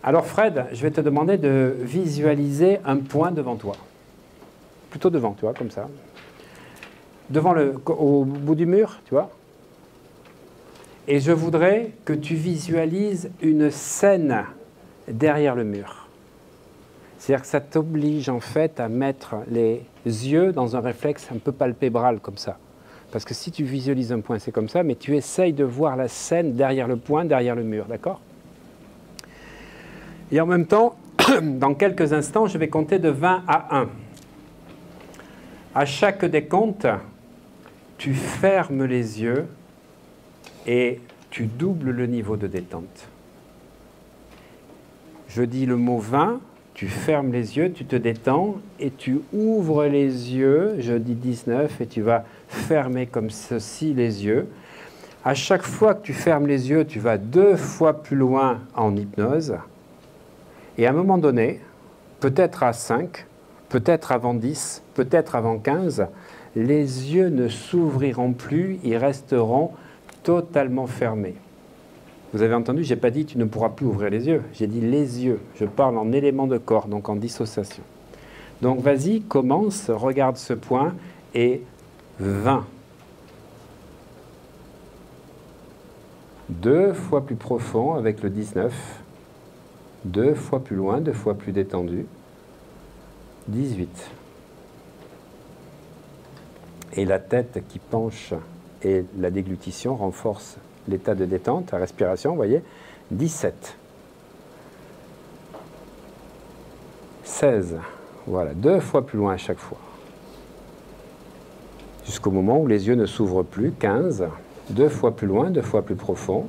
Alors Fred, je vais te demander de visualiser un point devant toi. Plutôt devant, tu vois, comme ça. Au bout du mur, tu vois. Et je voudrais que tu visualises une scène derrière le mur. C'est-à-dire que ça t'oblige en fait à mettre les yeux dans un réflexe un peu palpébral comme ça. Parce que si tu visualises un point, c'est comme ça, mais tu essayes de voir la scène derrière le point, derrière le mur, d'accord? Et en même temps, dans quelques instants, je vais compter de 20 à 1. À chaque décompte, tu fermes les yeux et tu doubles le niveau de détente. Je dis le mot 20, tu fermes les yeux, tu te détends et tu ouvres les yeux. Je dis 19 et tu vas fermer comme ceci les yeux. À chaque fois que tu fermes les yeux, tu vas 2 fois plus loin en hypnose. Et à un moment donné, peut-être à 5, peut-être avant 10, peut-être avant 15, les yeux ne s'ouvriront plus, ils resteront totalement fermés. Vous avez entendu, je n'ai pas dit tu ne pourras plus ouvrir les yeux, j'ai dit les yeux. Je parle en élément de corps, donc en dissociation. Donc vas-y, commence, regarde ce point et 20. 2 fois plus profond avec le 19. 2 fois plus loin, 2 fois plus détendu. 18. Et la tête qui penche et la déglutition renforcent l'état de détente, la respiration, vous voyez. 17. 16. Voilà, 2 fois plus loin à chaque fois. Jusqu'au moment où les yeux ne s'ouvrent plus. 15. 2 fois plus loin, 2 fois plus profond.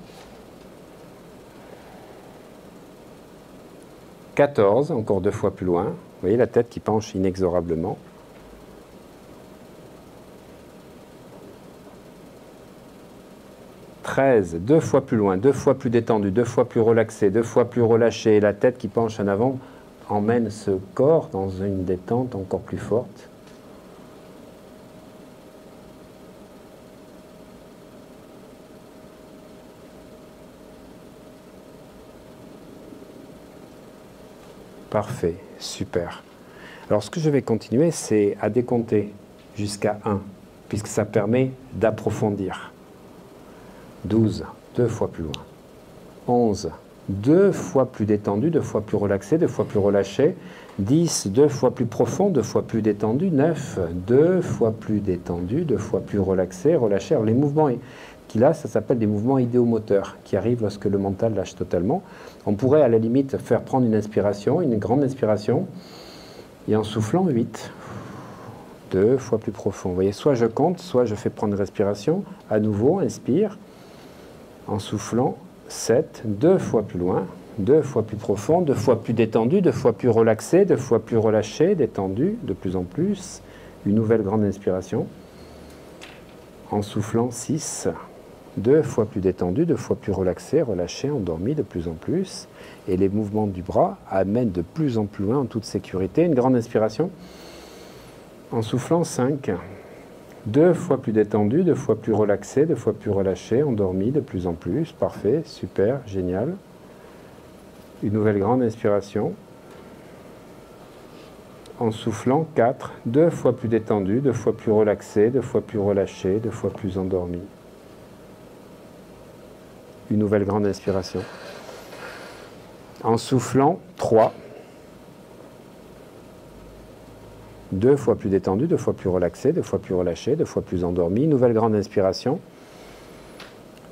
14, encore 2 fois plus loin. Vous voyez la tête qui penche inexorablement. 13, 2 fois plus loin, 2 fois plus détendu, 2 fois plus relaxé, 2 fois plus relâché. La tête qui penche en avant emmène ce corps dans une détente encore plus forte. Parfait, super. Alors ce que je vais continuer, c'est à décompter jusqu'à 1, puisque ça permet d'approfondir. 12, 2 fois plus loin. 11, 2 fois plus détendu, 2 fois plus relaxé, 2 fois plus relâché. 10, 2 fois plus profond, 2 fois plus détendu. 9, 2 fois plus détendu, 2 fois plus relaxé, relâché. Alors les mouvements qu'il a, ça s'appelle des mouvements idéomoteurs, qui arrivent lorsque le mental lâche totalement. On pourrait à la limite faire prendre une inspiration, une grande inspiration, et en soufflant 8, 2 fois plus profond. Vous voyez, soit je compte, soit je fais prendre une respiration. À nouveau, inspire. En soufflant, 7, 2 fois plus loin, 2 fois plus profond, 2 fois plus détendu, 2 fois plus relaxé, 2 fois plus relâché, détendu, de plus en plus. Une nouvelle grande inspiration. En soufflant, 6, 2 fois plus détendu, 2 fois plus relaxé, relâché, endormi, de plus en plus. Et les mouvements du bras amènent de plus en plus loin en toute sécurité. Une grande inspiration. En soufflant, 5. 2 fois plus détendu, 2 fois plus relaxé, 2 fois plus relâché, endormi de plus en plus. Parfait, super, génial. Une nouvelle grande inspiration. En soufflant, 4. 2 fois plus détendu, 2 fois plus relaxé, 2 fois plus relâché, 2 fois plus endormi. Une nouvelle grande inspiration. En soufflant, 3. 2 fois plus détendu, 2 fois plus relaxé, 2 fois plus relâché, 2 fois plus endormi. Nouvelle grande inspiration.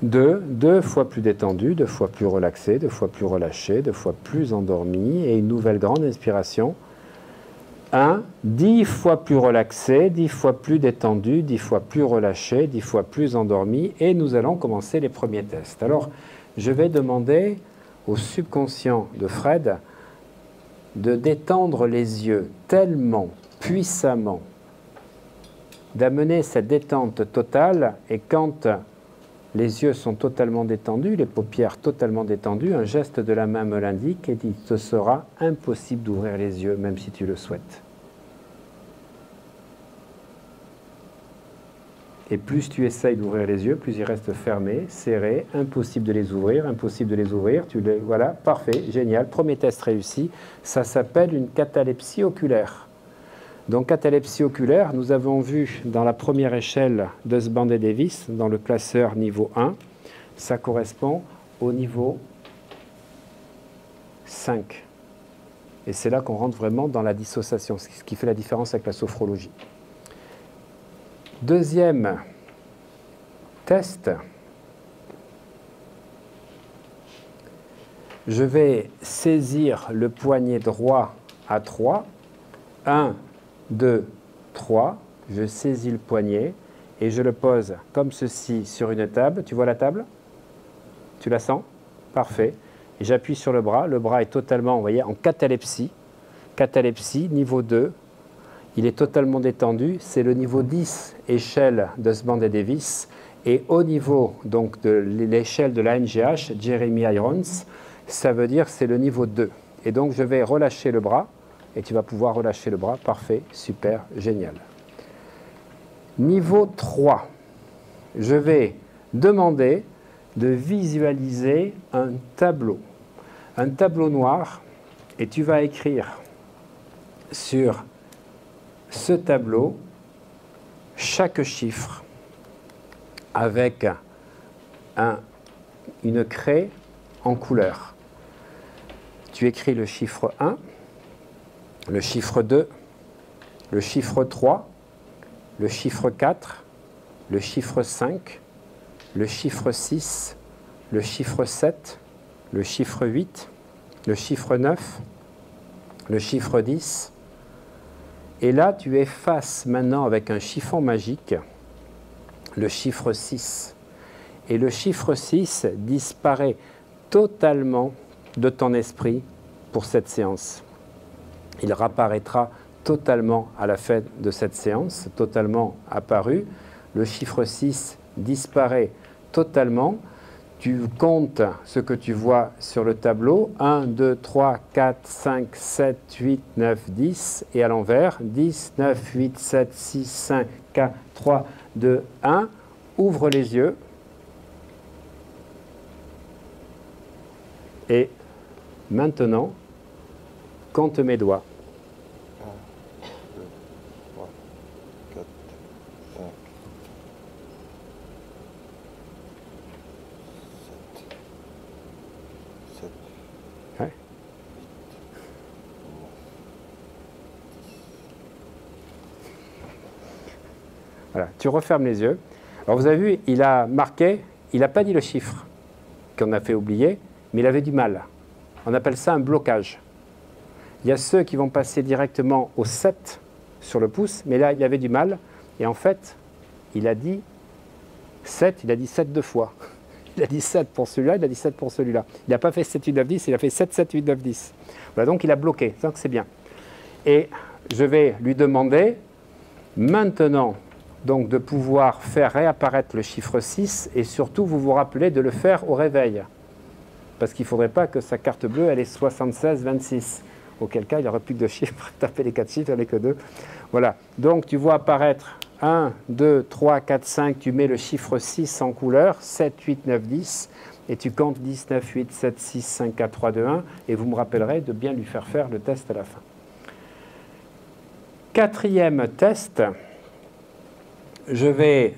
2, 2 fois plus détendu, 2 fois plus relaxé, 2 fois plus relâché, 2 fois plus endormi. Et une nouvelle grande inspiration. 1, 10 fois plus relaxé, 10 fois plus détendu, 10 fois plus relâché, 10 fois plus endormi. Et nous allons commencer les premiers tests. Alors, je vais demander au subconscient de Fred de détendre les yeux tellement puissamment, d'amener cette détente totale, et quand les yeux sont totalement détendus, les paupières totalement détendues, un geste de la main me l'indique et il te sera impossible d'ouvrir les yeux, même si tu le souhaites. Et plus tu essayes d'ouvrir les yeux, plus ils restent fermés, serrés, impossible de les ouvrir, impossible de les ouvrir. Voilà, parfait, génial. Premier test réussi. Ça s'appelle une catalepsie oculaire. Donc, catalepsie oculaire, nous avons vu dans la première échelle de Husband-Davis, dans le classeur niveau 1, ça correspond au niveau 5. Et c'est là qu'on rentre vraiment dans la dissociation, ce qui fait la différence avec la sophrologie. Deuxième test. Je vais saisir le poignet droit à 3. 1, 2, 3. Je saisis le poignet et je le pose comme ceci sur une table. Tu vois la table? Tu la sens? Parfait. Et j'appuie sur le bras. Le bras est totalement, vous voyez, en catalepsie. Catalepsie, niveau 2. Il est totalement détendu. C'est le niveau 10, échelle d'Husband-Davis. Et au niveau donc, de l'échelle de la NGH, Jeremy Irons, ça veut dire c'est le niveau 2. Et donc je vais relâcher le bras. Et tu vas pouvoir relâcher le bras. Parfait, super, génial. Niveau 3. Je vais demander de visualiser un tableau noir, et tu vas écrire sur ce tableau chaque chiffre avec une craie en couleur. Tu écris le chiffre 1, le chiffre 2, le chiffre 3, le chiffre 4, le chiffre 5, le chiffre 6, le chiffre 7, le chiffre 8, le chiffre 9, le chiffre 10. Et là, tu effaces maintenant avec un chiffon magique le chiffre 6. Et le chiffre 6 disparaît totalement de ton esprit pour cette séance. Il réapparaîtra totalement à la fin de cette séance, totalement apparu. Le chiffre 6 disparaît totalement. Tu comptes ce que tu vois sur le tableau. 1, 2, 3, 4, 5, 7, 8, 9, 10. Et à l'envers, 10, 9, 8, 7, 6, 5, 4, 3, 2, 1. Ouvre les yeux. Et maintenant, compte mes doigts. 1, 2, 3, 4, 5, 7, 8, Ouais. 9, 10. Voilà, tu refermes les yeux. Alors vous avez vu, il a marqué, il n'a pas dit le chiffre qu'on a fait oublier, mais il avait du mal. On appelle ça un blocage. Il y a ceux qui vont passer directement au 7 sur le pouce, mais là, il avait du mal. Et en fait, il a dit 7, il a dit 7 deux fois. Il a dit 7 pour celui-là, il a dit 7 pour celui-là. Il n'a pas fait 7, 8, 9, 10, il a fait 7, 7, 8, 9, 10. Voilà, donc il a bloqué, donc c'est bien. Et je vais lui demander maintenant donc, de pouvoir faire réapparaître le chiffre 6 et surtout, vous vous rappelez de le faire au réveil. Parce qu'il ne faudrait pas que sa carte bleue, elle est 76, 26. Auquel cas, il n'y aurait plus que 2 chiffres. Taper les 4 chiffres, il n'y en a que 2. Voilà. Donc, tu vois apparaître 1, 2, 3, 4, 5. Tu mets le chiffre 6 en couleur. 7, 8, 9, 10. Et tu comptes 10, 9, 8, 7, 6, 5, 4, 3, 2, 1. Et vous me rappellerez de bien lui faire le test à la fin. Quatrième test. Je vais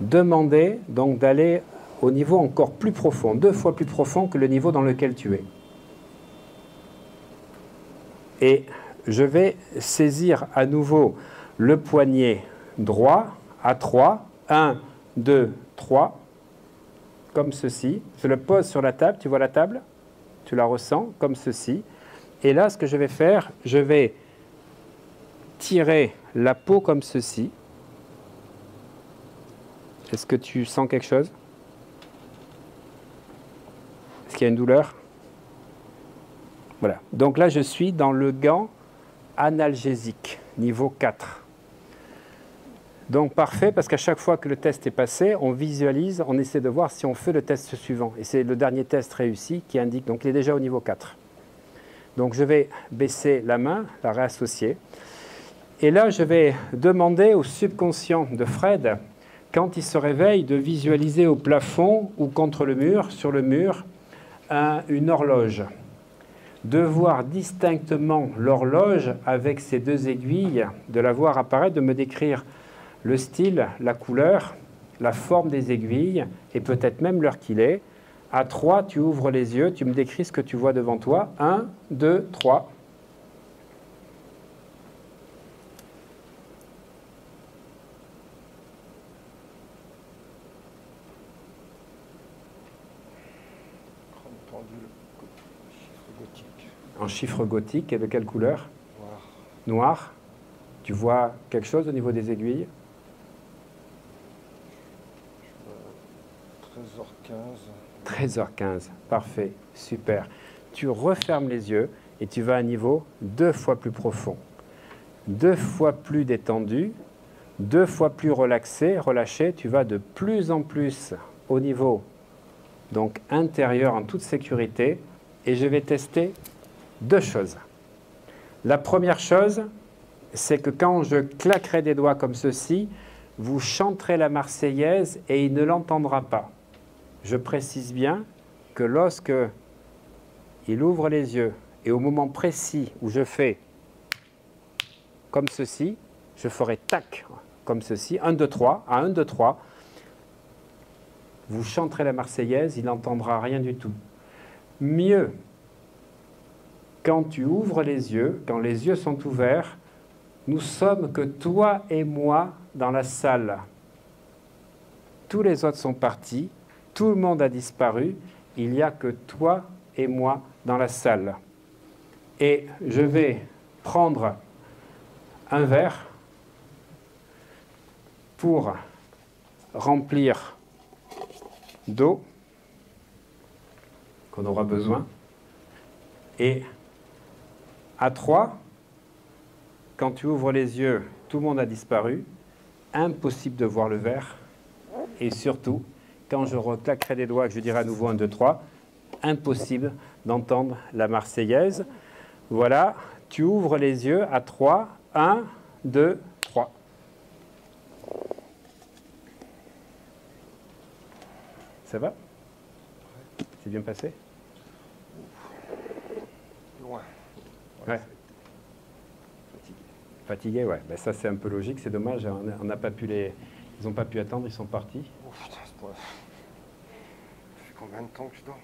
demander donc d'aller au niveau encore plus profond, 2 fois plus profond que le niveau dans lequel tu es. Et je vais saisir à nouveau le poignet droit à 3. 1, 2, 3. Comme ceci. Je le pose sur la table. Tu vois la table? Tu la ressens comme ceci. Et là, ce que je vais faire, je vais tirer la peau comme ceci. Est-ce que tu sens quelque chose? Est-ce qu'il y a une douleur? Voilà. Donc là, je suis dans le gant analgésique, niveau 4. Donc parfait, parce qu'à chaque fois que le test est passé, on visualise, on essaie de voir si on fait le test suivant. Et c'est le dernier test réussi qui indique, donc il est déjà au niveau 4. Donc je vais baisser la main, la réassocier. Et là, je vais demander au subconscient de Fred, quand il se réveille, de visualiser au plafond ou contre le mur, sur le mur, une horloge. De voir distinctement l'horloge avec ses deux aiguilles, de la voir apparaître, de me décrire le style, la couleur, la forme des aiguilles et peut-être même l'heure qu'il est. À 3, tu ouvres les yeux, tu me décris ce que tu vois devant toi. 1, 2, 3. En chiffre gothique, et de quelle couleur? Noir. Noir. Tu vois quelque chose au niveau des aiguilles? 13h15. 13h15, parfait, super. Tu refermes les yeux et tu vas à un niveau 2 fois plus profond, 2 fois plus détendu, 2 fois plus relaxé, relâché. Tu vas de plus en plus au niveau donc intérieur en toute sécurité et je vais tester 2 choses. La première chose, c'est que quand je claquerai des doigts comme ceci, vous chanterez la Marseillaise et il ne l'entendra pas. Je précise bien que lorsque il ouvre les yeux et au moment précis où je fais comme ceci, je ferai tac comme ceci, 1, 2, 3, à 1, 2, 3, vous chanterez la Marseillaise, il n'entendra rien du tout. Mieux, quand tu ouvres les yeux, quand les yeux sont ouverts, nous sommes que toi et moi dans la salle. Tous les autres sont partis, tout le monde a disparu, il n'y a que toi et moi dans la salle. Et je vais prendre un verre pour remplir d'eau qu'on aura besoin. Et à 3, quand tu ouvres les yeux, tout le monde a disparu. Impossible de voir le verre. Et surtout, quand je reclaquerai des doigts, que je dirai à nouveau 1, 2, 3, impossible d'entendre la Marseillaise. Voilà, tu ouvres les yeux à 3. 1, 2, 3. Ça va? C'est bien passé? Loin. Ouais. Fatigué. Fatigué, ouais. Ben ça, c'est un peu logique. C'est dommage. On n'a pas pu les... Ils n'ont pas pu attendre. Ils sont partis. Oh putain, c'est pas... Ça fait combien de temps que je dors?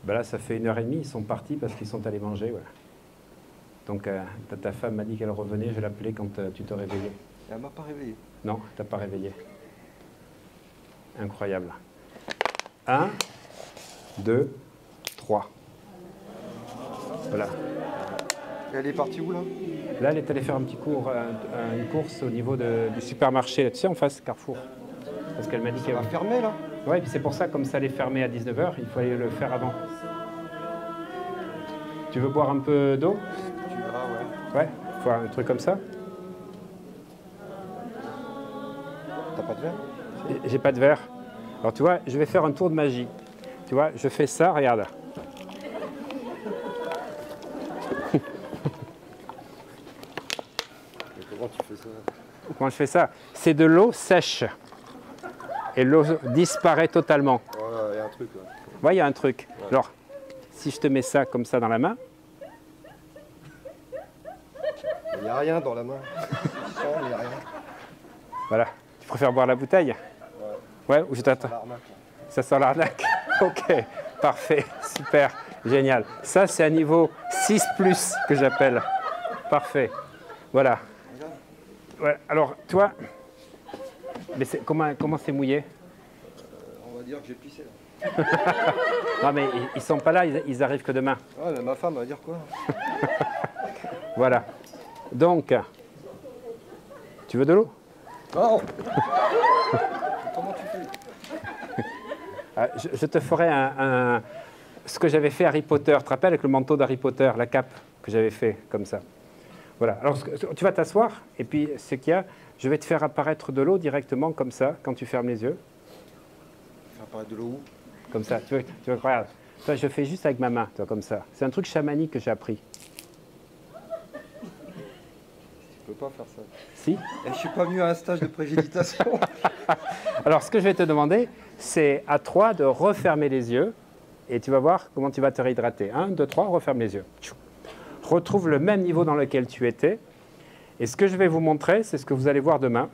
Ben là, ça fait 1h30. Ils sont partis parce qu'ils sont allés manger, ouais. Donc, ta femme m'a dit qu'elle revenait. Je vais l'appeler quand tu te réveillais. Et elle m'a pas réveillé. Non, tu n'as pas réveillé. Incroyable. 1, 2, 3. Voilà. Et elle est partie où là? Là, elle est allée faire un petit cours, une course au niveau du supermarché, là, tu sais, en face Carrefour. Parce qu'elle m'a dit Ça qu'elle va fermer là? Ouais, puis c'est pour ça, comme ça allait fermer à 19h, il fallait le faire avant. Tu veux boire un peu d'eau? Tu vas, ouais. Ouais, faut un truc comme ça. T'as pas de verre? J'ai pas de verre. Alors tu vois, je vais faire un tour de magie. Tu vois, je fais ça, regarde. Mais comment tu fais ça? Comment je fais ça? C'est de l'eau sèche. Et l'eau disparaît totalement. Voilà, il y a un truc là. Ouais, il y a un truc. Ouais. Alors, si je te mets ça comme ça dans la main, Il n'y a rien dans la main. Il n'y a rien. voilà. Tu préfères boire la bouteille? Ouais, ou je t'attends? L'arnaque. Ça sent l'arnaque. Ok, parfait, super, génial. Ça, c'est un niveau 6+, que j'appelle. Parfait. Voilà. Ouais, alors, toi, mais comment c'est mouillé? On va dire que j'ai pissé là. Non, mais ils sont pas là, ils arrivent que demain. Ouais, mais ma femme va dire quoi? Voilà. Donc, tu veux de l'eau? Non. Comment tu fais? Je te ferai ce que j'avais fait Harry Potter. Tu te rappelles avec le manteau d'Harry Potter, la cape que j'avais fait comme ça. Voilà. Alors, tu vas t'asseoir et puis ce qu'il y a, je vais te faire apparaître de l'eau directement comme ça quand tu fermes les yeux. Faire apparaître de l'eau où? Comme ça. Tu veux regarde. Toi, je fais juste avec ma main, toi, comme ça. C'est un truc chamanique que j'ai appris. peux pas faire ça. Si. Et je suis pas venu à un stage de préméditation. Alors, ce que je vais te demander, c'est à toi de refermer les yeux et tu vas voir comment tu vas te réhydrater. 1, 2, 3, referme les yeux. Retrouve le même niveau dans lequel tu étais. Et ce que je vais vous montrer, c'est ce que vous allez voir demain.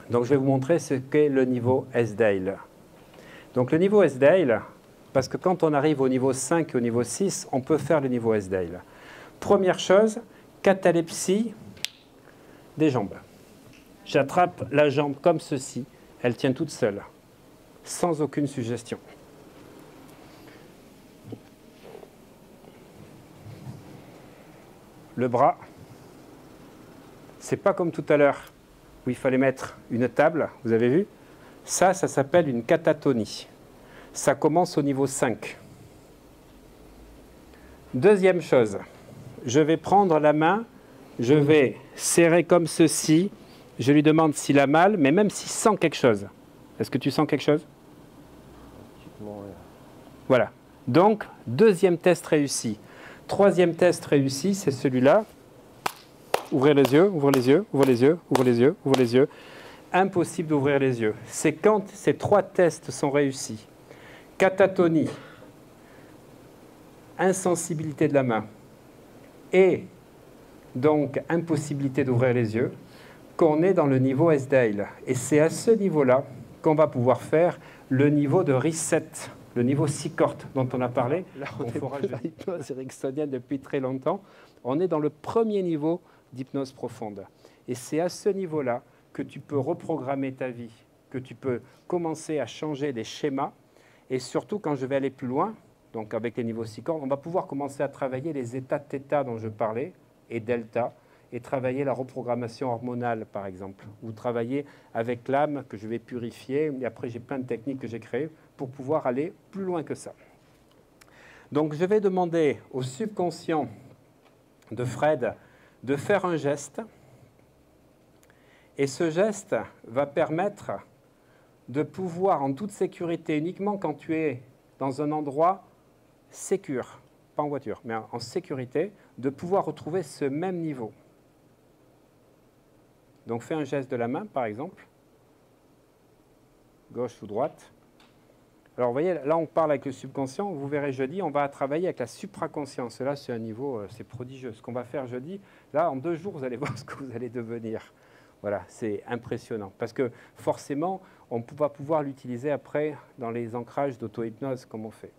Donc, je vais vous montrer ce qu'est le niveau S-Dale. Donc, le niveau S-Dale, parce que quand on arrive au niveau 5 et au niveau 6, on peut faire le niveau S-Dale. Première chose, catalepsie des jambes. J'attrape la jambe comme ceci, elle tient toute seule, sans aucune suggestion. Le bras, c'est pas comme tout à l'heure où il fallait mettre une table, vous avez vu? Ça s'appelle une catatonie. Ça commence au niveau 5. Deuxième chose, je vais prendre la main, je vais serrer comme ceci, je lui demande s'il a mal, mais même s'il sent quelque chose. Est-ce que tu sens quelque chose? Voilà. Donc, deuxième test réussi. Troisième test réussi, c'est celui-là. Ouvrez les yeux, ouvrez les yeux, ouvrez les yeux, ouvrez les yeux, ouvrez les yeux. Impossible d'ouvrir les yeux. C'est quand ces 3 tests sont réussis. Catatonie, insensibilité de la main et donc impossibilité d'ouvrir les yeux, qu'on est dans le niveau S-Dale. Et c'est à ce niveau-là qu'on va pouvoir faire le niveau de reset, le niveau 6 cordes dont on a parlé. Là, on fera l'hypnose ericksonienne depuis très longtemps. On est dans le premier niveau d'hypnose profonde. Et c'est à ce niveau-là que tu peux reprogrammer ta vie, que tu peux commencer à changer des schémas. Et surtout, quand je vais aller plus loin, donc avec les niveaux 6 cordes, on va pouvoir commencer à travailler les états θ dont je parlais, et delta, et travailler la reprogrammation hormonale, par exemple, ou travailler avec l'âme que je vais purifier. Et après, j'ai plein de techniques que j'ai créées pour pouvoir aller plus loin que ça. Donc, je vais demander au subconscient de Fred de faire un geste. Et ce geste va permettre de pouvoir, en toute sécurité, uniquement quand tu es dans un endroit sécure, pas en voiture, mais en sécurité, de pouvoir retrouver ce même niveau. Donc, fais un geste de la main, par exemple, gauche ou droite. Alors, vous voyez, là, on parle avec le subconscient. Vous verrez jeudi, on va travailler avec la supraconscience. Là, c'est un niveau, c'est prodigieux. Ce qu'on va faire jeudi, là, en 2 jours, vous allez voir ce que vous allez devenir. Voilà, c'est impressionnant. Parce que forcément, on va pouvoir l'utiliser après dans les ancrages d'auto-hypnose, comme on fait.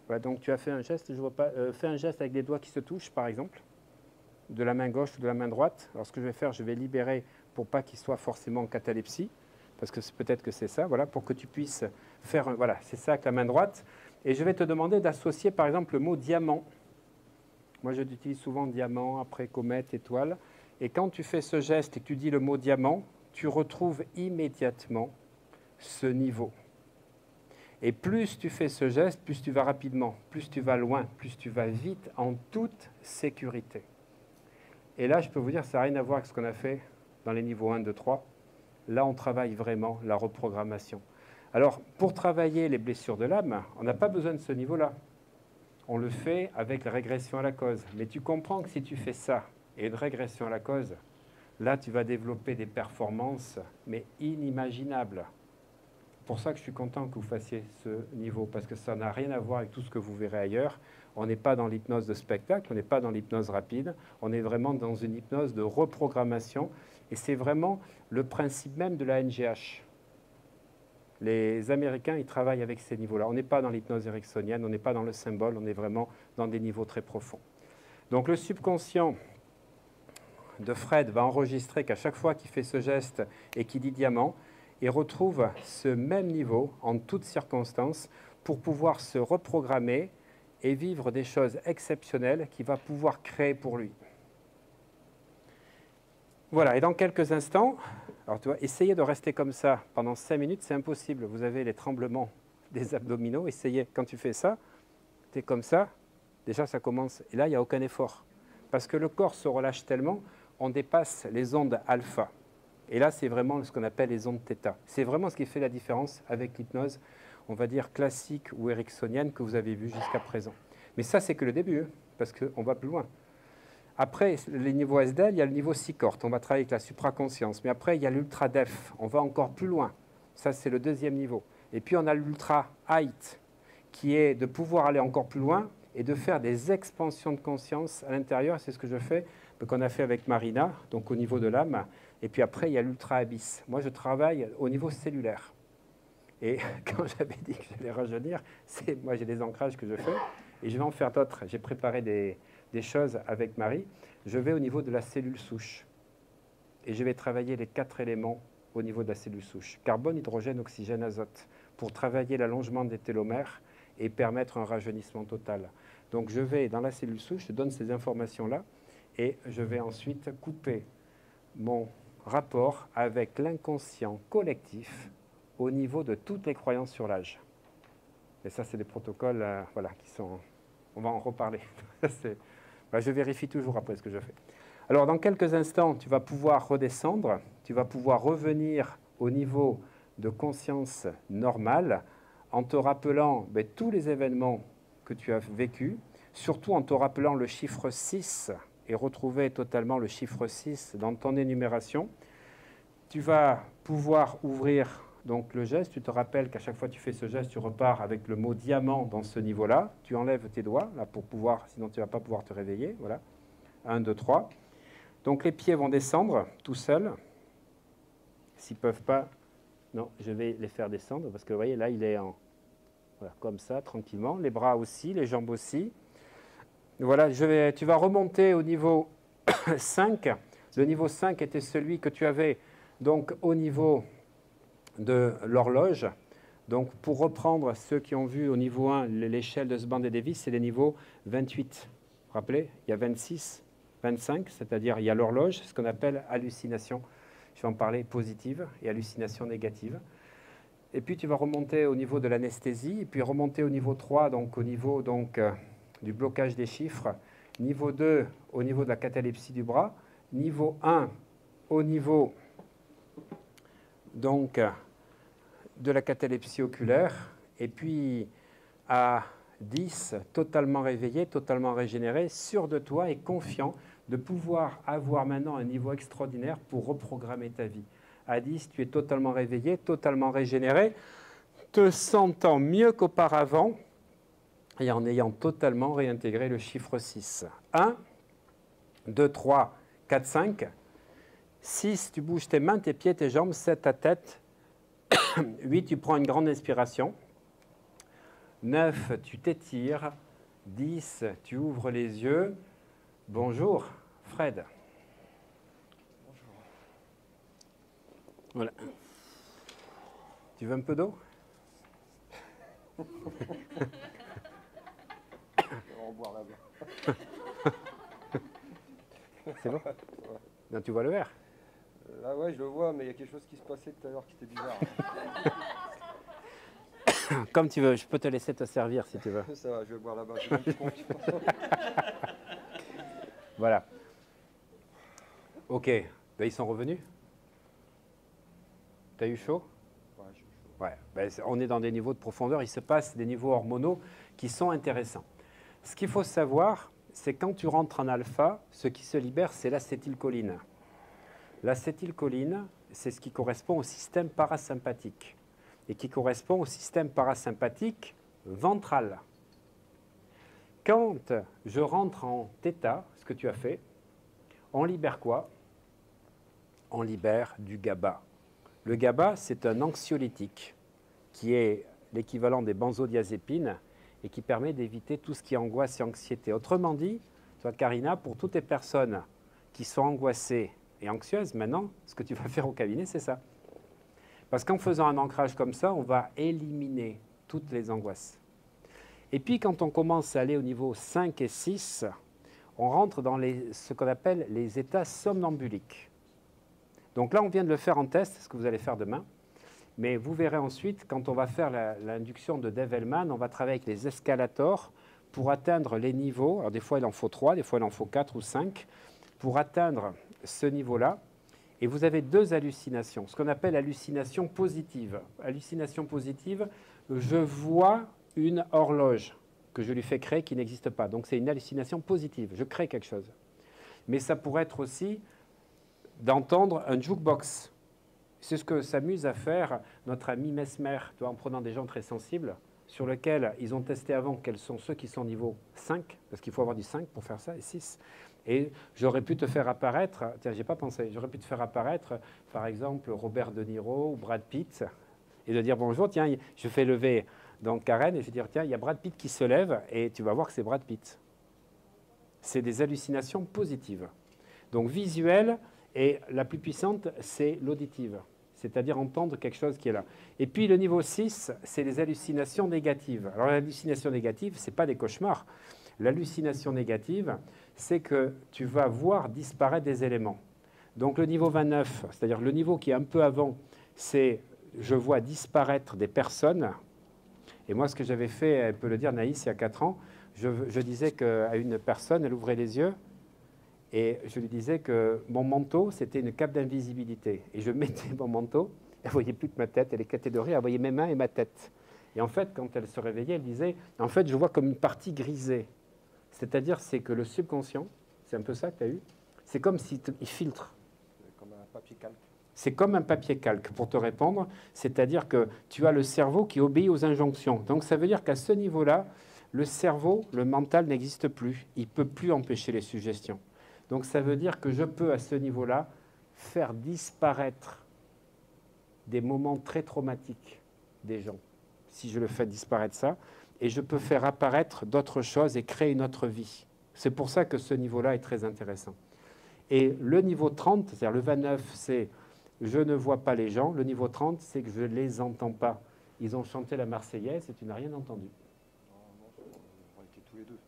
Voilà, donc tu as fait un geste, je vois pas, fais un geste avec les doigts qui se touchent, par exemple, de la main gauche ou de la main droite. Alors, ce que je vais faire, je vais libérer pour pas qu'il soit forcément en catalepsie, parce que peut-être que c'est ça, voilà, pour que tu puisses faire, voilà, c'est ça avec la main droite. Et je vais te demander d'associer, par exemple, le mot diamant. Moi, je utilise souvent diamant, après comète, étoile. Et quand tu fais ce geste et que tu dis le mot diamant, tu retrouves immédiatement ce niveau. Et plus tu fais ce geste, plus tu vas rapidement, plus tu vas loin, plus tu vas vite, en toute sécurité. Et là, je peux vous dire, ça n'a rien à voir avec ce qu'on a fait dans les niveaux 1, 2, 3. Là, on travaille vraiment la reprogrammation. Alors, pour travailler les blessures de l'âme, on n'a pas besoin de ce niveau-là. On le fait avec la régression à la cause. Mais tu comprends que si tu fais ça et une régression à la cause, là, tu vas développer des performances, mais inimaginables. C'est pour ça que je suis content que vous fassiez ce niveau, parce que ça n'a rien à voir avec tout ce que vous verrez ailleurs. On n'est pas dans l'hypnose de spectacle, on n'est pas dans l'hypnose rapide, on est vraiment dans une hypnose de reprogrammation. Et c'est vraiment le principe même de la NGH. Les Américains, ils travaillent avec ces niveaux-là. On n'est pas dans l'hypnose ericksonienne, on n'est pas dans le symbole, on est vraiment dans des niveaux très profonds. Donc le subconscient de Fred va enregistrer qu'à chaque fois qu'il fait ce geste et qu'il dit diamant, il retrouve ce même niveau en toutes circonstances pour pouvoir se reprogrammer et vivre des choses exceptionnelles qu'il va pouvoir créer pour lui. Voilà, et dans quelques instants, alors tu vois, essayez de rester comme ça pendant 5 minutes, c'est impossible. Vous avez les tremblements des abdominaux, essayez, quand tu fais ça, tu es comme ça, déjà ça commence, et là il n'y a aucun effort. Parce que le corps se relâche tellement, on dépasse les ondes alpha. Et là, c'est vraiment ce qu'on appelle les ondes θ. C'est vraiment ce qui fait la différence avec l'hypnose, on va dire classique ou ericksonienne que vous avez vue jusqu'à présent. Mais ça, c'est que le début, hein, parce qu'on va plus loin. Après, les niveaux SDL, il y a le niveau SICORT. On va travailler avec la supraconscience. Mais après, il y a l'ultra def. On va encore plus loin. Ça, c'est le deuxième niveau. Et puis, on a l'ultra height, qui est de pouvoir aller encore plus loin et de faire des expansions de conscience à l'intérieur. C'est ce que je fais, qu'on a fait avec Marina, donc au niveau de l'âme. Et puis après, il y a l'ultra abyss. Moi, je travaille au niveau cellulaire. Et quand j'avais dit que j'allais rajeunir, moi, j'ai des ancrages que je fais et je vais en faire d'autres. J'ai préparé des choses avec Marie. Je vais au niveau de la cellule souche et je vais travailler les 4 éléments au niveau de la cellule souche. Carbone, hydrogène, oxygène, azote, pour travailler l'allongement des télomères et permettre un rajeunissement total. Donc je vais dans la cellule souche, je donne ces informations-là et je vais ensuite couper mon rapport avec l'inconscient collectif au niveau de toutes les croyances sur l'âge. Et ça, c'est des protocoles voilà, qui sont... On va en reparler. Je vérifie toujours après ce que je fais. Alors, dans quelques instants, tu vas pouvoir redescendre, tu vas pouvoir revenir au niveau de conscience normale en te rappelant tous les événements que tu as vécus, surtout en te rappelant le chiffre 6 et retrouver totalement le chiffre 6 dans ton énumération. Tu vas pouvoir ouvrir donc le geste. Tu te rappelles qu'à chaque fois que tu fais ce geste, tu repars avec le mot diamant dans ce niveau-là. Tu enlèves tes doigts là pour pouvoir, sinon tu ne vas pas pouvoir te réveiller. Voilà. 1, 2, 3. Donc les pieds vont descendre tout seuls. S'ils ne peuvent pas, non, je vais les faire descendre parce que vous voyez là, il est en... Voilà, comme ça, tranquillement. Les bras aussi, les jambes aussi. Voilà, tu vas remonter au niveau 5. Le niveau 5 était celui que tu avais donc au niveau de l'horloge. Donc pour reprendre ceux qui ont vu au niveau 1 l'échelle de Sband et Davis, c'est les niveaux 28. Vous vous rappelez, il y a 26, 25, c'est-à-dire il y a l'horloge, ce qu'on appelle hallucination. Je vais en parler, positive et hallucination négative. Et puis tu vas remonter au niveau de l'anesthésie, et puis remonter au niveau 3, donc au niveau du blocage des chiffres, niveau 2 au niveau de la catalepsie du bras, niveau 1 au niveau donc de la catalepsie oculaire, et puis à 10, totalement réveillé, totalement régénéré, sûr de toi et confiant de pouvoir avoir maintenant un niveau extraordinaire pour reprogrammer ta vie. À 10, tu es totalement réveillé, totalement régénéré, te sentant mieux qu'auparavant et en ayant totalement réintégré le chiffre 6. 1, 2, 3, 4, 5. 6, tu bouges tes mains, tes pieds, tes jambes. 7, ta tête. 8, tu prends une grande inspiration. 9, tu t'étires. 10, tu ouvres les yeux. Bonjour, Fred. Bonjour. Voilà. Tu veux un peu d'eau? On va en boire là-bas. C'est bon? Ouais. Non, tu vois le verre? Là, ouais, je le vois, mais il y a quelque chose qui se passait tout à l'heure qui était bizarre. Comme tu veux, je peux te laisser te servir si tu veux. Ça va, je vais boire là-bas. J'ai même plus confiance. Voilà. Ok, ben, ils sont revenus? T'as eu chaud? Ouais, je suis chaud. Ouais, ben, on est dans des niveaux de profondeur, il se passe des niveaux hormonaux qui sont intéressants. Ce qu'il faut savoir, c'est quand tu rentres en alpha, ce qui se libère, c'est l'acétylcholine. L'acétylcholine, c'est ce qui correspond au système parasympathique et qui correspond au système parasympathique ventral. Quand je rentre en θ, ce que tu as fait, on libère quoi? On libère du GABA. Le GABA, c'est un anxiolytique qui est l'équivalent des benzodiazépines et qui permet d'éviter tout ce qui est angoisse et anxiété. Autrement dit, toi, Karina, pour toutes les personnes qui sont angoissées et anxieuses, maintenant, ce que tu vas faire au cabinet, c'est ça. Parce qu'en faisant un ancrage comme ça, on va éliminer toutes les angoisses. Et puis, quand on commence à aller au niveau 5 et 6, on rentre dans ce qu'on appelle les états somnambuliques. Donc là, on vient de le faire en test, ce que vous allez faire demain. Mais vous verrez ensuite, quand on va faire l'induction de Dave Hellman, on va travailler avec les escalators pour atteindre les niveaux. Alors des fois, il en faut 3, des fois, il en faut 4 ou 5, pour atteindre ce niveau-là. Et vous avez 2 hallucinations, ce qu'on appelle hallucination positive. Hallucination positive, je vois une horloge que je lui fais créer qui n'existe pas. Donc c'est une hallucination positive, je crée quelque chose. Mais ça pourrait être aussi d'entendre un jukebox. C'est ce que s'amuse à faire notre ami Mesmer, en prenant des gens très sensibles, sur lesquels ils ont testé avant quels sont ceux qui sont niveau 5, parce qu'il faut avoir du 5 pour faire ça, et 6. Et j'aurais pu te faire apparaître, tiens, j'ai pas pensé, j'aurais pu te faire apparaître, par exemple, Robert De Niro ou Brad Pitt, et de dire bonjour, tiens, je fais lever donc Karen, et je vais dire, tiens, il y a Brad Pitt qui se lève, et tu vas voir que c'est Brad Pitt. C'est des hallucinations positives. Donc visuel, et la plus puissante, c'est l'auditive, c'est-à-dire entendre quelque chose qui est là. Et puis le niveau 6, c'est les hallucinations négatives. Alors l'hallucination négative, ce n'est pas des cauchemars. L'hallucination négative, c'est que tu vas voir disparaître des éléments. Donc le niveau 29, c'est-à-dire le niveau qui est un peu avant, c'est je vois disparaître des personnes. Et moi, ce que j'avais fait, elle peut le dire, Naïs, il y a 4 ans, je disais qu'à une personne, elle ouvrait les yeux, et je lui disais que mon manteau, c'était une cape d'invisibilité. Et je mettais mon manteau, elle ne voyait plus que ma tête, elle éclatait de rire, elle voyait mes mains et ma tête. Et en fait, quand elle se réveillait, elle disait, en fait, je vois comme une partie grisée. C'est-à-dire, c'est que le subconscient, c'est un peu ça que tu as eu, c'est comme s'il filtre. Comme un papier calque. C'est comme un papier calque, pour te répondre. C'est-à-dire que tu as le cerveau qui obéit aux injonctions. Donc ça veut dire qu'à ce niveau-là, le cerveau, le mental n'existe plus. Il ne peut plus empêcher les suggestions. Donc ça veut dire que je peux, à ce niveau-là, faire disparaître des moments très traumatiques des gens, si je le fais disparaître ça, et je peux faire apparaître d'autres choses et créer une autre vie. C'est pour ça que ce niveau-là est très intéressant. Et le niveau 30, c'est-à-dire le 29, c'est je ne vois pas les gens. Le niveau 30, c'est que je ne les entends pas. Ils ont chanté la Marseillaise et tu n'as rien entendu. On était tous les deux.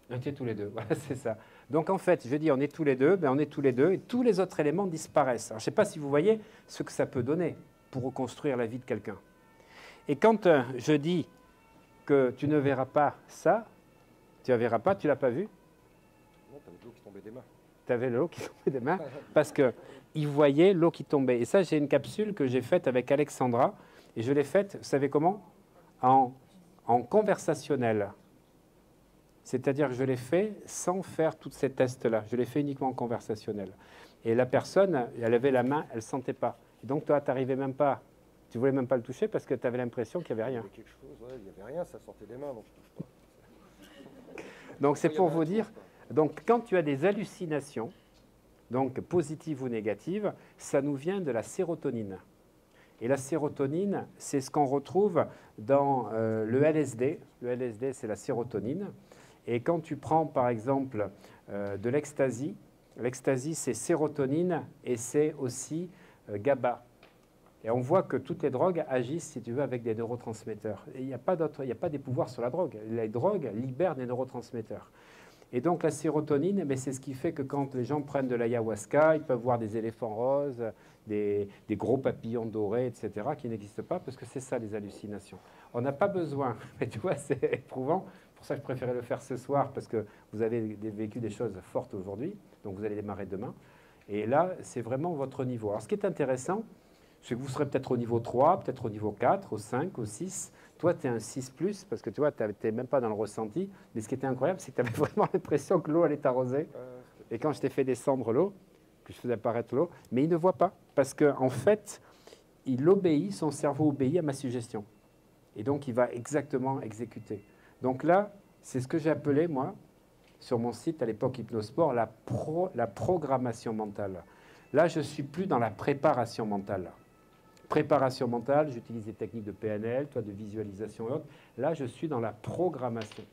On était tous les deux, voilà, c'est ça. Donc en fait, je dis on est tous les deux, ben on est tous les deux, et tous les autres éléments disparaissent. Alors, je ne sais pas si vous voyez ce que ça peut donner pour reconstruire la vie de quelqu'un. Et quand je dis que tu ne verras pas ça, tu ne verras pas, tu ne l'as pas vu? Non, t'avais de l'eau qui tombait des mains. Tu avais l'eau qui tombait des mains, parce qu'il voyait l'eau qui tombait. Et ça, j'ai une capsule que j'ai faite avec Alexandra, et je l'ai faite, vous savez comment? En conversationnel. C'est-à-dire que je l'ai fait sans faire tous ces tests-là. Je l'ai fait uniquement en conversationnel. Et la personne, elle avait la main, elle ne sentait pas. Et donc toi, tu n'arrivais même pas, tu ne voulais même pas le toucher parce que tu avais l'impression qu'il n'y avait rien. Il y avait quelque chose, ouais, il n'y avait rien, ça sortait des mains, donc je touche pas. Donc c'est pour vous dire, donc quand tu as des hallucinations, donc positives ou négatives, ça nous vient de la sérotonine. Et la sérotonine, c'est ce qu'on retrouve dans le LSD. Le LSD, c'est la sérotonine. Et quand tu prends, par exemple, de l'ecstasy, l'ecstasy, c'est sérotonine et c'est aussi GABA. Et on voit que toutes les drogues agissent, si tu veux, avec des neurotransmetteurs. Et il n'y a pas des pouvoirs sur la drogue. Les drogues libèrent des neurotransmetteurs. Et donc la sérotonine, c'est ce qui fait que quand les gens prennent de l'ayahuasca, ils peuvent voir des éléphants roses, des gros papillons dorés, etc., qui n'existent pas, parce que c'est ça les hallucinations. On n'a pas besoin, mais tu vois, c'est éprouvant. C'est pour ça que je préférais le faire ce soir, parce que vous avez vécu des choses fortes aujourd'hui, donc vous allez démarrer demain. Et là, c'est vraiment votre niveau. Alors ce qui est intéressant, c'est que vous serez peut-être au niveau 3, peut-être au niveau 4, au 5, au 6. Toi, tu es un 6+, parce que tu vois, tu n'es même pas dans le ressenti. Mais ce qui était incroyable, c'est que tu avais vraiment l'impression que l'eau allait t'arroser. Et quand je t'ai fait descendre l'eau, que je faisais apparaître l'eau, mais il ne voit pas. Parce qu'en fait, il obéit, son cerveau obéit à ma suggestion. Et donc, il va exactement exécuter. Donc là, c'est ce que j'ai appelé, moi, sur mon site à l'époque Hypnosport, la programmation mentale. Là, je ne suis plus dans la préparation mentale. Préparation mentale, j'utilise des techniques de PNL, toi de visualisation et autres. Là, je suis dans la programmation.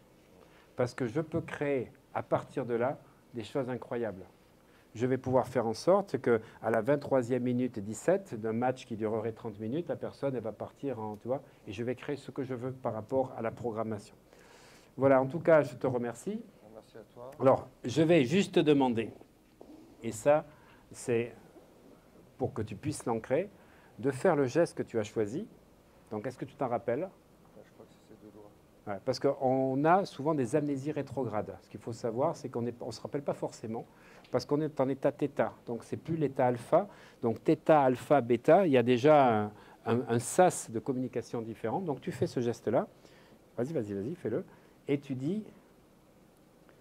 Parce que je peux créer, à partir de là, des choses incroyables. Je vais pouvoir faire en sorte qu'à la 23e minute 17 d'un match qui durerait 30 minutes, la personne elle va partir en, tu vois, et je vais créer ce que je veux par rapport à la programmation. Voilà, en tout cas, je te remercie. Merci à toi. Alors, je vais juste te demander, et ça, c'est pour que tu puisses l'ancrer, de faire le geste que tu as choisi. Donc, est-ce que tu t'en rappelles? Je crois que c'est ces deux doigts. Ouais, parce qu'on a souvent des amnésies rétrogrades. Ce qu'il faut savoir, c'est qu'on ne se rappelle pas forcément, parce qu'on est en état θ. Donc, c'est plus l'état alpha. Donc, θ, alpha, bêta, il y a déjà un sas de communication différent. Donc, tu fais ce geste-là. Vas-y, fais-le. Et tu dis,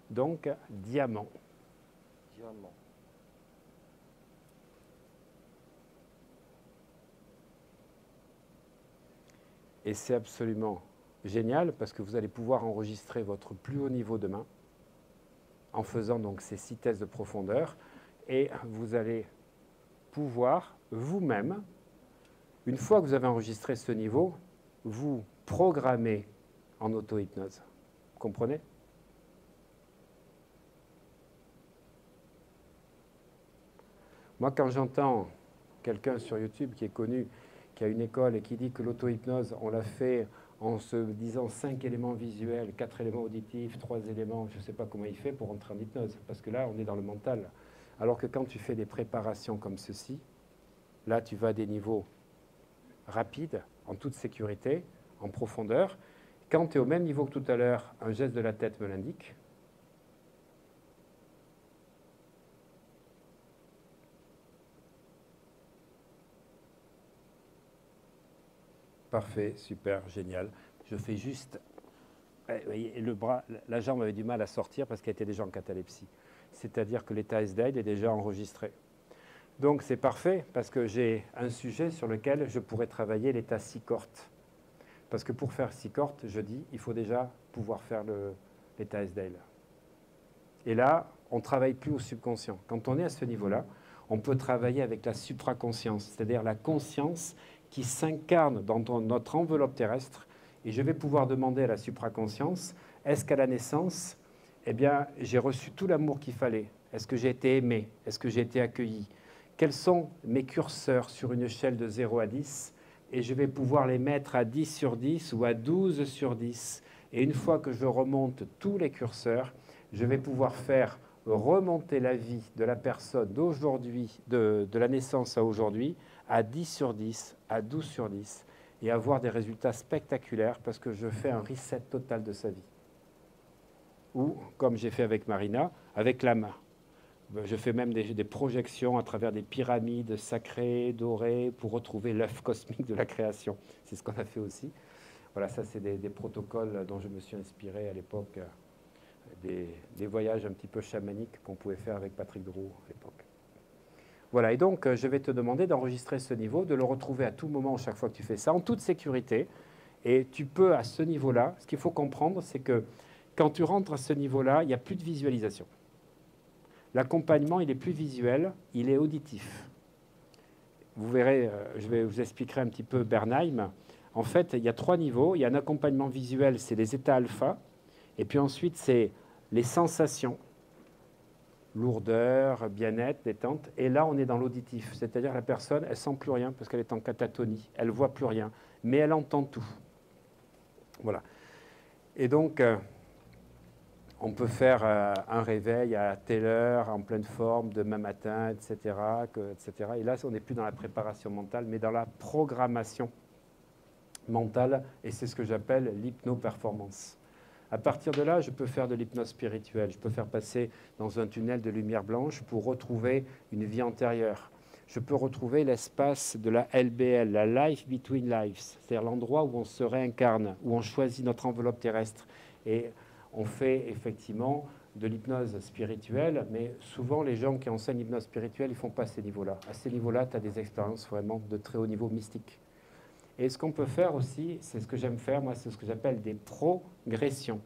donc, diamant. naturellement. Et c'est absolument génial parce que vous allez pouvoir enregistrer votre plus haut niveau demain en faisant donc ces 6 tests de profondeur et vous allez pouvoir vous-même, une fois que vous avez enregistré ce niveau, vous programmer en auto-hypnose. Vous comprenez ? Moi, quand j'entends quelqu'un sur YouTube qui est connu, qui a une école et qui dit que l'auto-hypnose, on l'a fait en se disant 5 éléments visuels, 4 éléments auditifs, 3 éléments, je ne sais pas comment il fait pour entrer en hypnose, parce que là, on est dans le mental. Alors que quand tu fais des préparations comme ceci, là, tu vas à des niveaux rapides, en toute sécurité, en profondeur. Quand tu es au même niveau que tout à l'heure, un geste de la tête me l'indique. Parfait, super, génial. Je fais juste... Vous voyez, le bras, la jambe avait du mal à sortir parce qu'elle était déjà en catalepsie. C'est-à-dire que l'état SDAID est déjà enregistré. Donc c'est parfait parce que j'ai un sujet sur lequel je pourrais travailler l'état SICORT. Parce que pour faire SICORT, je dis, il faut déjà pouvoir faire l'état SDAID. Et là, on ne travaille plus au subconscient. Quand on est à ce niveau-là, on peut travailler avec la supraconscience, c'est-à-dire la conscience qui s'incarne dans notre enveloppe terrestre. Et je vais pouvoir demander à la supraconscience, est-ce qu'à la naissance, eh bien, j'ai reçu tout l'amour qu'il fallait? Est-ce que j'ai été aimé? Est-ce que j'ai été accueilli? Quels sont mes curseurs sur une échelle de 0 à 10? Et je vais pouvoir les mettre à 10 sur 10 ou à 12 sur 10. Et une fois que je remonte tous les curseurs, je vais pouvoir faire remonter la vie de la personne d'aujourd'hui, de la naissance à aujourd'hui, à 10 sur 10, à 12 sur 10, et avoir des résultats spectaculaires parce que je fais un reset total de sa vie. Ou, comme j'ai fait avec Marina, avec la main. Je fais même des projections à travers des pyramides sacrées, dorées, pour retrouver l'œuf cosmique de la création. C'est ce qu'on a fait aussi. Voilà, ça c'est des protocoles dont je me suis inspiré à l'époque, des voyages un petit peu chamaniques qu'on pouvait faire avec Patrick Drouot à l'époque. Voilà, et donc je vais te demander d'enregistrer ce niveau, de le retrouver à tout moment chaque fois que tu fais ça, en toute sécurité. Et tu peux, à ce niveau-là, ce qu'il faut comprendre, c'est que quand tu rentres à ce niveau-là, il n'y a plus de visualisation. L'accompagnement, il est plus visuel, il est auditif. Vous verrez, je vous expliquerai un petit peu Bernheim. En fait, il y a 3 niveaux. Il y a un accompagnement visuel, c'est les états alpha. Et puis ensuite, c'est les sensations, lourdeur, bien-être, détente. Et là, on est dans l'auditif. C'est-à-dire la personne, elle ne sent plus rien parce qu'elle est en catatonie. Elle ne voit plus rien. Mais elle entend tout. Voilà. Et donc, on peut faire un réveil à telle heure, en pleine forme, demain matin, etc., etc. Et là, on n'est plus dans la préparation mentale, mais dans la programmation mentale. Et c'est ce que j'appelle l'hypno-performance. À partir de là, je peux faire de l'hypnose spirituelle. Je peux faire passer dans un tunnel de lumière blanche pour retrouver une vie antérieure. Je peux retrouver l'espace de la LBL, la Life Between Lives, c'est-à-dire l'endroit où on se réincarne, où on choisit notre enveloppe terrestre. Et on fait effectivement de l'hypnose spirituelle, mais souvent les gens qui enseignent l'hypnose spirituelle, ils ne font pas ces niveaux-là. À ces niveaux-là, tu as des expériences vraiment de très haut niveau mystique. Et ce qu'on peut faire aussi, c'est ce que j'aime faire, moi, c'est ce que j'appelle des progressions.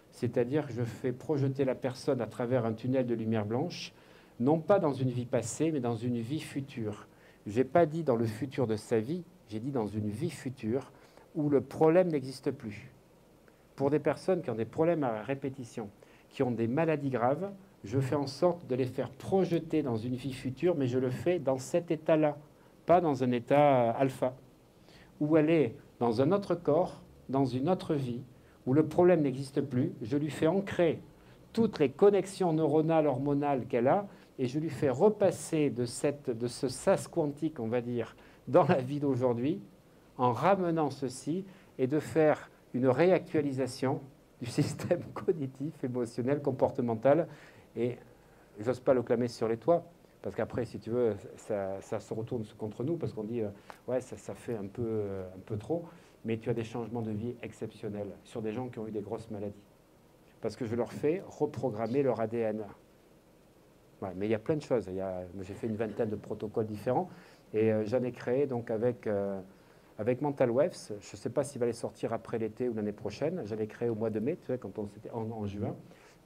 C'est-à-dire que je fais projeter la personne à travers un tunnel de lumière blanche, non pas dans une vie passée, mais dans une vie future. Je n'ai pas dit dans le futur de sa vie, j'ai dit dans une vie future où le problème n'existe plus. Pour des personnes qui ont des problèmes à répétition, qui ont des maladies graves, je fais en sorte de les faire projeter dans une vie future, mais je le fais dans cet état-là, pas dans un état alpha, où elle est dans un autre corps, dans une autre vie, où le problème n'existe plus. Je lui fais ancrer toutes les connexions neuronales, hormonales qu'elle a, et je lui fais repasser de ce sas quantique, on va dire, dans la vie d'aujourd'hui, en ramenant ceci, et de faire une réactualisation du système cognitif, émotionnel, comportemental. Et j'ose pas le clamer sur les toits, parce qu'après, si tu veux, ça se retourne contre nous, parce qu'on dit, ouais, ça fait un peu trop, mais tu as des changements de vie exceptionnels sur des gens qui ont eu des grosses maladies. Parce que je leur fais reprogrammer leur ADN. Ouais, mais il y a plein de choses. J'ai fait une vingtaine de protocoles différents et j'en ai créé donc avec Mental Waves. Je ne sais pas s'il va les sortir après l'été ou l'année prochaine. J'en ai créé au mois de mai, tu sais, quand on s'était en juin,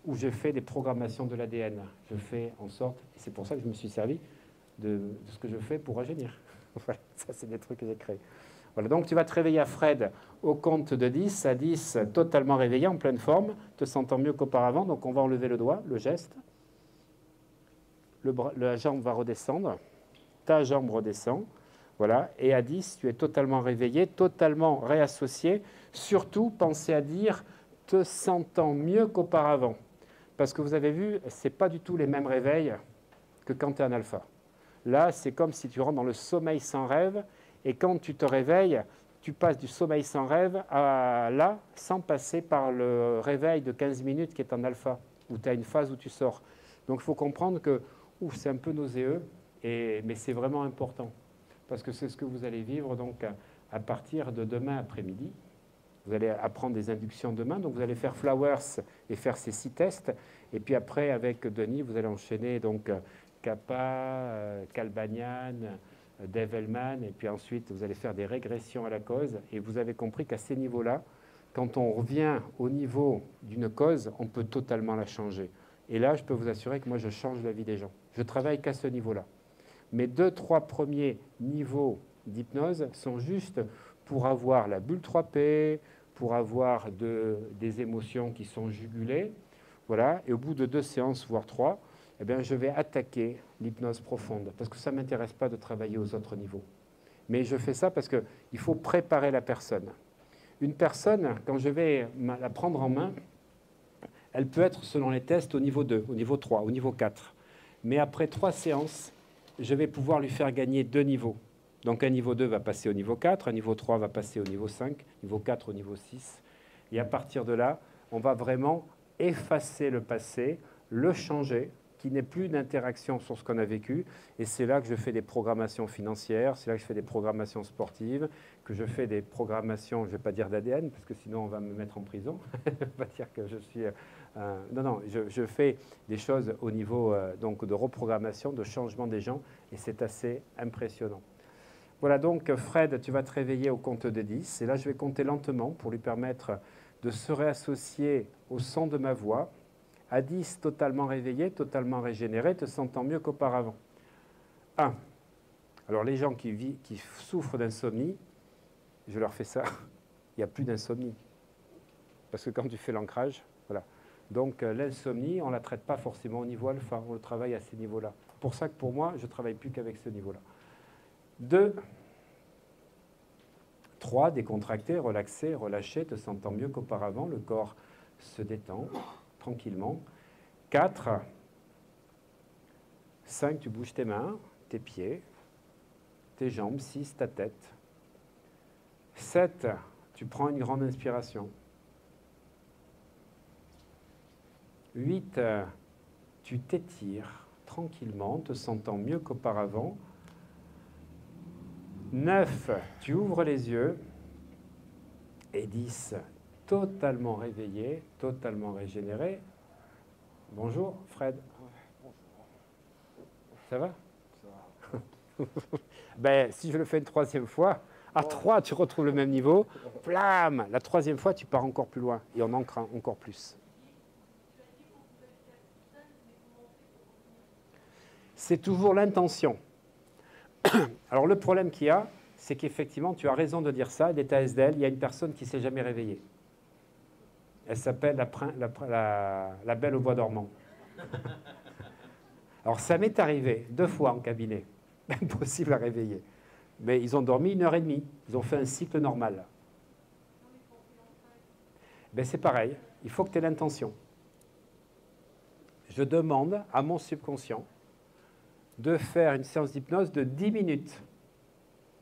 où j'ai fait des programmations de l'ADN. Je fais en sorte, et c'est pour ça que je me suis servi de ce que je fais pour rajeunir. Voilà, ça c'est des trucs que j'ai créés. Voilà, donc tu vas te réveiller à Fred au compte de 10, à 10, totalement réveillé, en pleine forme, te sentant mieux qu'auparavant. Donc on va enlever le doigt, le geste. La jambe va redescendre, ta jambe redescend, voilà, et à 10, tu es totalement réveillé, totalement réassocié. Surtout, pensez à dire te sentant mieux qu'auparavant. Parce que vous avez vu, ce n'est pas du tout les mêmes réveils que quand tu es en alpha. Là, c'est comme si tu rentres dans le sommeil sans rêve, et quand tu te réveilles, tu passes du sommeil sans rêve à là, sans passer par le réveil de 15 minutes qui est en alpha, où tu as une phase où tu sors. Donc il faut comprendre que c'est un peu nauséeux, mais c'est vraiment important. Parce que c'est ce que vous allez vivre donc, à partir de demain après-midi. Vous allez apprendre des inductions demain. Donc vous allez faire Flowers et faire ces 6 tests. Et puis après, avec Denis, vous allez enchaîner donc Kappa, Kalbanian, Develman. Et puis ensuite, vous allez faire des régressions à la cause. Et vous avez compris qu'à ces niveaux-là, quand on revient au niveau d'une cause, on peut totalement la changer. Et là, je peux vous assurer que moi, je change la vie des gens. Je travaille qu'à ce niveau-là. Mes 2-3 premiers niveaux d'hypnose sont juste pour avoir la bulle 3P, pour avoir des émotions qui sont jugulées. Voilà. Et au bout de 2 séances, voire 3, eh bien, je vais attaquer l'hypnose profonde. Parce que ça ne m'intéresse pas de travailler aux autres niveaux. Mais je fais ça parce qu'il faut préparer la personne. Une personne, quand je vais la prendre en main, elle peut être, selon les tests, au niveau 2, au niveau 3, au niveau 4. Mais après 3 séances, je vais pouvoir lui faire gagner 2 niveaux. Donc un niveau 2 va passer au niveau 4, un niveau 3 va passer au niveau 5, niveau 4 au niveau 6. Et à partir de là, on va vraiment effacer le passé, le changer, qu'il n'y ait plus d'interaction sur ce qu'on a vécu. Et c'est là que je fais des programmations financières, c'est là que je fais des programmations sportives, que je fais des programmations, je ne vais pas dire d'ADN, parce que sinon on va me mettre en prison. Je ne vais pas dire que je suis... non, je fais des choses au niveau donc de reprogrammation, de changement des gens, et c'est assez impressionnant. Voilà, donc Fred, tu vas te réveiller au compte de 10, et là je vais compter lentement pour lui permettre de se réassocier au son de ma voix. À 10, totalement réveillé, totalement régénéré, te sentant mieux qu'auparavant. 1. Alors les gens qui souffrent d'insomnie, je leur fais ça, il n'y a plus d'insomnie. Parce que quand tu fais l'ancrage, voilà. Donc l'insomnie, on ne la traite pas forcément au niveau alpha, on le travaille à ces niveaux-là. C'est pour ça que pour moi, je ne travaille plus qu'avec ce niveau-là. 2. 3. Décontracté, relaxé, relâché, te sentant mieux qu'auparavant, le corps se détend tranquillement. 4. 5. Tu bouges tes mains, tes pieds, tes jambes. 6. Ta tête. 7. Tu prends une grande inspiration. 8. Tu t'étires tranquillement, te sentant mieux qu'auparavant. 9. Tu ouvres les yeux. Et 10. Totalement réveillé, totalement régénéré. Bonjour, Fred. Bonjour. Ça va? Ça va. Ben, si je le fais une 3e fois, à 3, tu retrouves le même niveau. Plam! La 3e fois, tu pars encore plus loin et on ancre encore plus. C'est toujours l'intention. Alors, le problème qu'il y a, c'est qu'effectivement, tu as raison de dire ça. L'état SDL, il y a une personne qui ne s'est jamais réveillée. Elle s'appelle la Belle au bois dormant. Alors, ça m'est arrivé 2 fois en cabinet. Impossible à réveiller. Mais ils ont dormi 1h30. Ils ont fait un cycle normal. Ben, c'est pareil. Il faut que tu aies l'intention. Je demande à mon subconscient de faire une séance d'hypnose de 10 minutes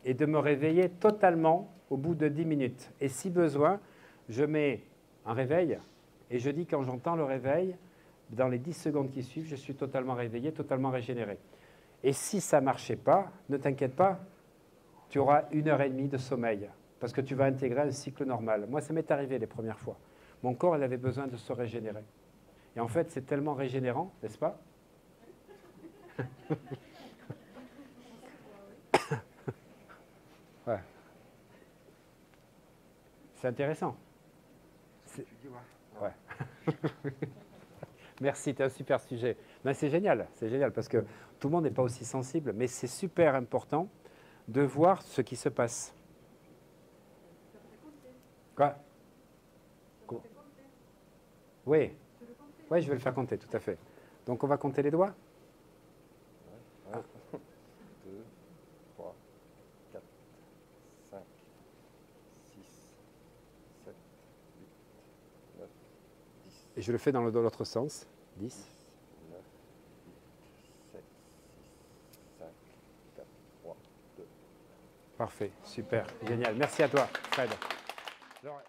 et de me réveiller totalement au bout de 10 minutes. Et si besoin, je mets un réveil et je dis quand j'entends le réveil, dans les 10 secondes qui suivent, je suis totalement réveillé, totalement régénéré. Et si ça ne marchait pas, ne t'inquiète pas, tu auras 1h30 de sommeil parce que tu vas intégrer un cycle normal. Moi, ça m'est arrivé les premières fois. Mon corps, il avait besoin de se régénérer. Et en fait, c'est tellement régénérant, n'est-ce pas? Ouais. C'est intéressant. Tu dis, ouais. Ouais. Merci, c'est un super sujet. Ben, c'est génial parce que tout le monde n'est pas aussi sensible, mais c'est super important de voir ce qui se passe. Quoi? Oui. Oui, je vais le faire compter, tout à fait. Donc on va compter les doigts. 1, 2, 3, 4, 5, 6, 7, 8, 9, 10. Et je le fais dans l'autre sens. 10. 10, 9, 8, 7, 6, 5, 4, 3, 2. Parfait, super, génial. Merci à toi, Fred. Alors,